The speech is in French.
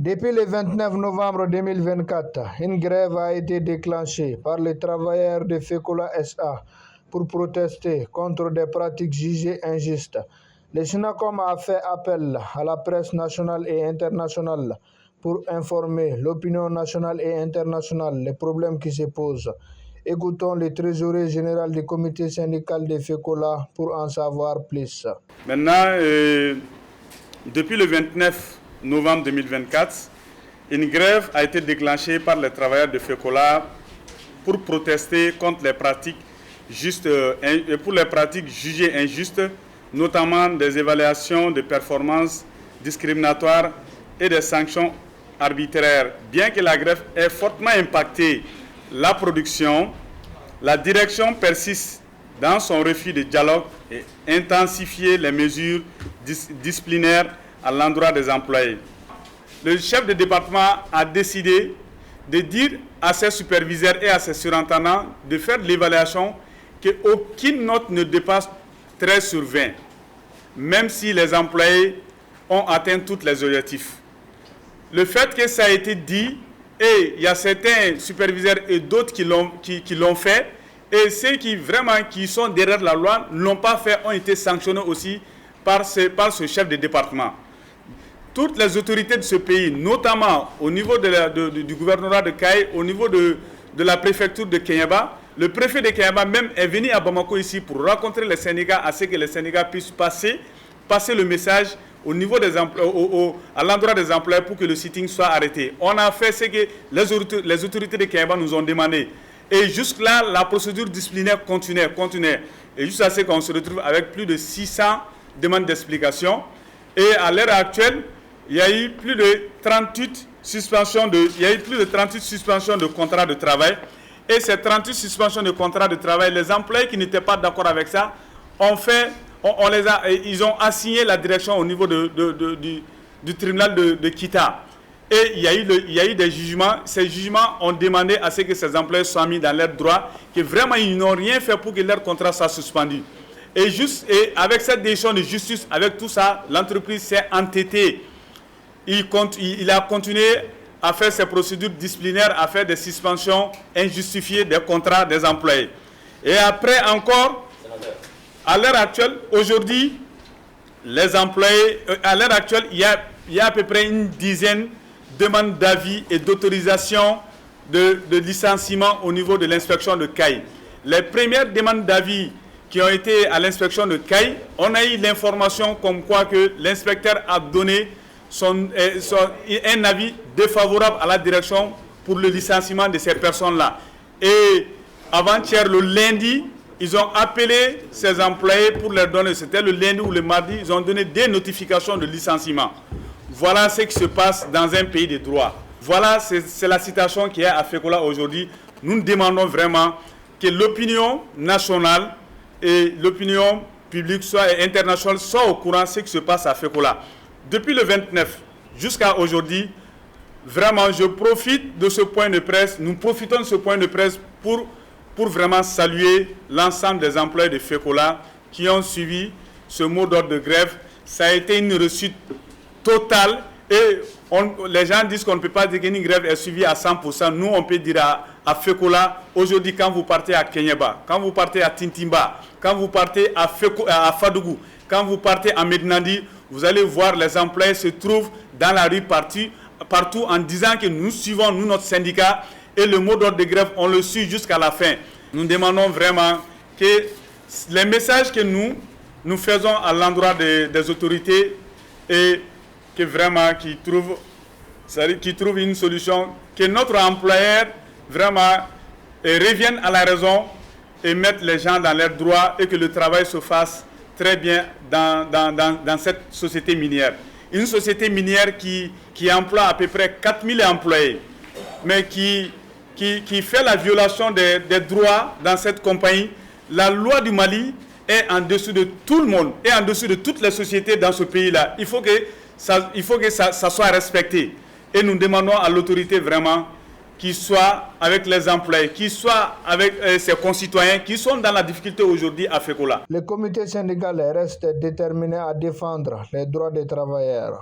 Depuis le 29 novembre 2024, une grève a été déclenchée par les travailleurs de Fekola SA pour protester contre des pratiques jugées injustes. Le SNACOM a fait appel à la presse nationale et internationale pour informer l'opinion nationale et internationale des problèmes qui se posent. Écoutons le trésorier général du comité syndical de Fekola pour en savoir plus. Maintenant, depuis le 29 novembre 2024, une grève a été déclenchée par les travailleurs de Fekola pour protester contre les pratiques jugées injustes, notamment des évaluations de performances discriminatoires et des sanctions arbitraires. Bien que la grève ait fortement impacté la production, la direction persiste dans son refus de dialogue et intensifier les mesures disciplinaires à l'endroit des employés. Le chef de département a décidé de dire à ses superviseurs et à ses surintendants de faire l'évaluation qu'aucune note ne dépasse 13 sur 20, même si les employés ont atteint tous les objectifs. Le fait que ça a été dit, et il y a certains superviseurs et d'autres qui l'ont fait, et ceux qui sont derrière la loi ne l'ont pas fait, ont été sanctionnés aussi par ce chef de département. Toutes les autorités de ce pays, notamment au niveau du gouvernorat de Kaye, au niveau de la préfecture de Kenyaba, le préfet de Kenyaba même est venu à Bamako ici pour rencontrer les syndicats, à ce que les syndicats puissent passer le message au niveau des à l'endroit des employés pour que le sitting soit arrêté. On a fait ce que les autorités de Kenyaba nous ont demandé. Et jusque-là, la procédure disciplinaire continuait. Et jusqu'à ce qu'on se retrouve avec plus de 600 demandes d'explication. Et à l'heure actuelle, il y a eu plus de 38 suspensions de contrats de travail. Et ces 38 suspensions de contrats de travail, les employés qui n'étaient pas d'accord avec ça, ils ont assigné la direction au niveau du tribunal de Kita. Et il y a eu des jugements. Ces jugements ont demandé à ce que ces employés soient mis dans leurs droits, que vraiment ils n'ont rien fait pour que leur contrat soit suspendu. Et avec cette décision de justice, avec tout ça, l'entreprise s'est entêtée. Il a continué à faire ses procédures disciplinaires, à faire des suspensions injustifiées des contrats des employés. Et après encore, à l'heure actuelle, aujourd'hui, les employés, à l'heure actuelle, il y a à peu près une dizaine de demandes d'avis et d'autorisation de licenciement au niveau de l'inspection de Kaye. Les premières demandes d'avis qui ont été à l'inspection de Kaye, on a eu l'information comme quoi que l'inspecteur a donné un avis défavorable à la direction pour le licenciement de ces personnes-là. Et avant-hier, le lundi, ils ont appelé ces employés pour leur donner, c'était le lundi ou le mardi, ils ont donné des notifications de licenciement. Voilà ce qui se passe dans un pays de droit. Voilà, c'est la situation qui est à Fekola aujourd'hui. Nous demandons vraiment que l'opinion nationale et l'opinion publique et internationale soient au courant de ce qui se passe à Fekola. Depuis le 29 jusqu'à aujourd'hui, vraiment, je profite de ce point de presse, nous profitons de ce point de presse pour vraiment saluer l'ensemble des employés de Fekola qui ont suivi ce mot d'ordre de grève. Ça a été une réussite totale et les gens disent qu'on ne peut pas dire qu'une grève est suivie à 100%. Nous, on peut dire à Fekola, aujourd'hui, quand vous partez à Kenyaba, quand vous partez à Tintimba, quand vous partez à Fadougou, quand vous partez à Medinandi, vous allez voir les employés se trouvent dans la rue partout en disant que nous suivons, nous, notre syndicat, et le mot d'ordre de grève, on le suit jusqu'à la fin. Nous demandons vraiment que les messages que nous faisons à l'endroit des autorités et que vraiment qui trouvent une solution, que notre employeur vraiment revienne à la raison et mette les gens dans leurs droits et que le travail se fasse très bien dans cette société minière. Une société minière qui emploie à peu près 4000 employés, mais qui fait la violation des droits dans cette compagnie. La loi du Mali est en dessous de tout le monde et en dessous de toutes les sociétés dans ce pays-là. Il faut que ça soit respecté. Et nous demandons à l'autorité vraiment qu'il soit avec les employés, qu'il soit avec ses concitoyens qui sont dans la difficulté aujourd'hui à Fekola. Le comité syndical reste déterminé à défendre les droits des travailleurs.